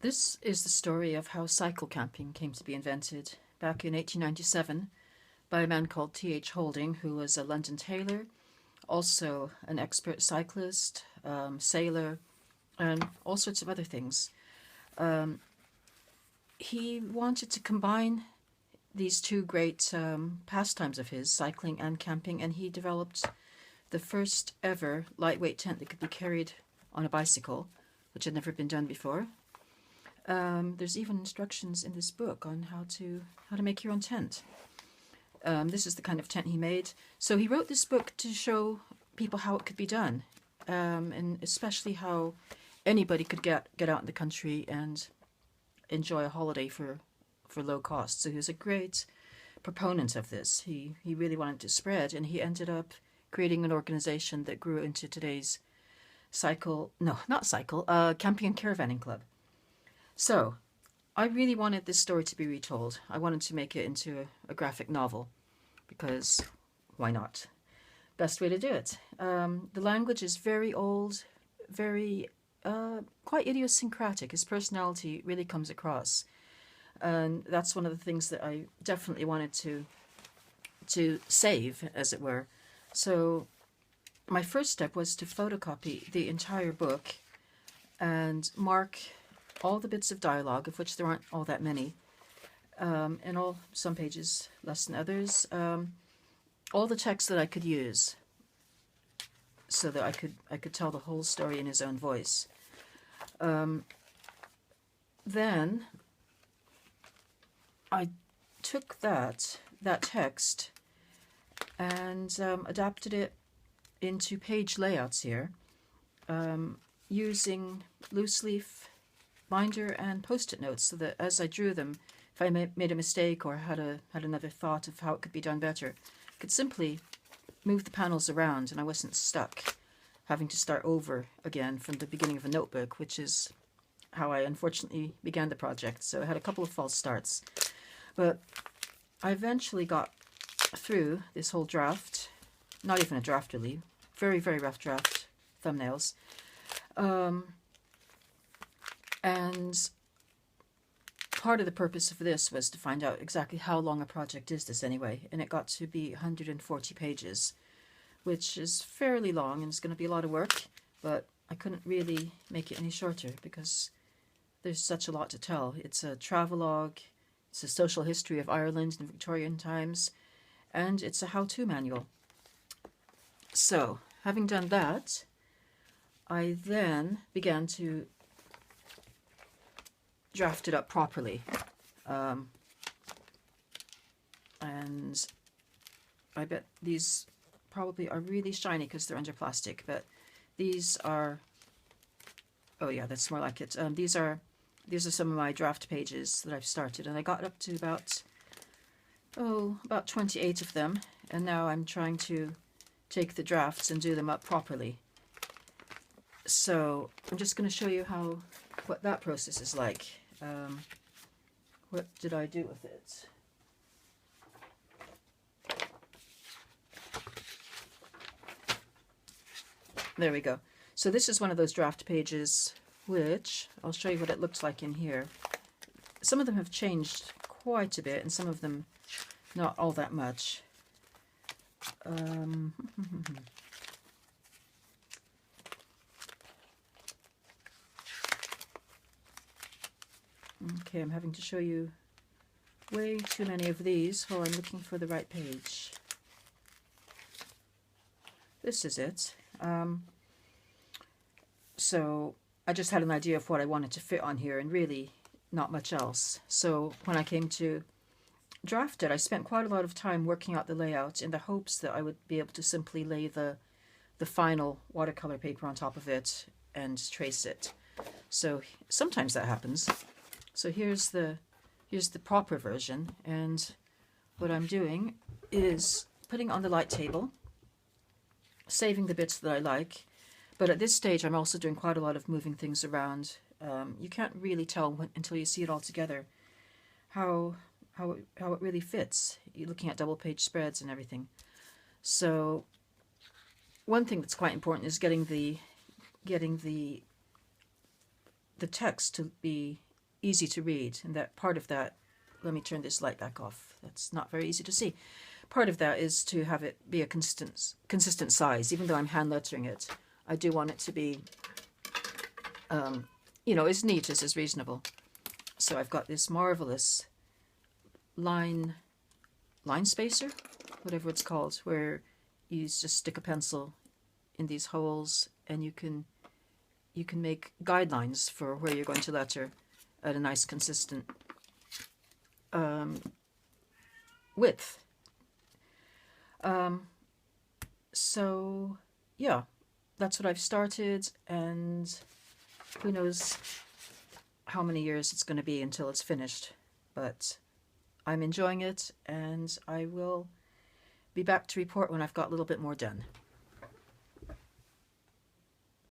This is the story of how cycle camping came to be invented back in 1897 by a man called T.H. Holding, who was a London tailor, also an expert cyclist, sailor, and all sorts of other things. Um, he wanted to combine these two great pastimes of his, cycling and camping, and he developed the first ever lightweight tent that could be carried on a bicycle, which had never been done before. There's even instructions in this book on how to make your own tent. This is the kind of tent he made. So he wrote this book to show people how it could be done, and especially how anybody could get out in the country and enjoy a holiday for low cost. So he was a great proponent of this. He really wanted to spread, and he ended up creating an organization that grew into today's camping and caravanning club. So I really wanted this story to be retold. I wanted to make it into a graphic novel because why not? Best way to do it. The language is very old, very quite idiosyncratic. His personality really comes across, and that's one of the things that I definitely wanted to save, as it were. So my first step was to photocopy the entire book and mark all the bits of dialogue, of which there aren't all that many, and some pages less than others, all the text that I could use, so that I could tell the whole story in his own voice. Then I took that text and adapted it into page layouts here, using loose leaf binder and post-it notes, so that as I drew them, if I made a mistake or had another thought of how it could be done better, I could simply move the panels around and I wasn't stuck having to start over again from the beginning of a notebook, which is how I unfortunately began the project. So I had a couple of false starts. But I eventually got through this whole draft, not even a draft really, very, very rough draft, thumbnails. And part of the purpose of this was to find out exactly how long a project is this anyway, and it got to be 140 pages, which is fairly long and it's going to be a lot of work, but I couldn't really make it any shorter because there's such a lot to tell. It's a travelogue, it's a social history of Ireland in Victorian times, and it's a how-to manual. So, having done that, I then began to draft it up properly. And I bet these probably are really shiny because they're under plastic, but these are, oh yeah, that's more like it. These are some of my draft pages that I've started, and I got up to about 28 of them, and now I'm trying to take the drafts and do them up properly. So I'm just going to show you what that process is like. What did I do with it? There we go. So this is one of those draft pages, which I'll show you what it looks like in here. Some of them have changed quite a bit, and some of them not all that much. Okay, I'm having to show you way too many of these while I'm looking for the right page. This is it. So I just had an idea of what I wanted to fit on here, and really not much else. So when I came to draft it, I spent quite a lot of time working out the layout in the hopes that I would be able to simply lay the final watercolor paper on top of it and trace it. So sometimes that happens. So here's the proper version, and what I'm doing is putting on the light table, saving the bits that I like, but at this stage I'm also doing quite a lot of moving things around. You can't really tell until you see it all together how it really fits. You're looking at double page spreads and everything. So one thing that's quite important is getting the text to be easy to read, and that part of that, let me turn this light back off. That's not very easy to see. Part of that is to have it be a consistent size. Even though I'm hand lettering it, I do want it to be, as neat as is reasonable. So I've got this marvelous line spacer, whatever it's called, where you just stick a pencil in these holes, and you can make guidelines for where you're going to letter at a nice consistent width. So yeah, that's what I've started, and who knows how many years it's going to be until it's finished, but I'm enjoying it, and I will be back to report when I've got a little bit more done.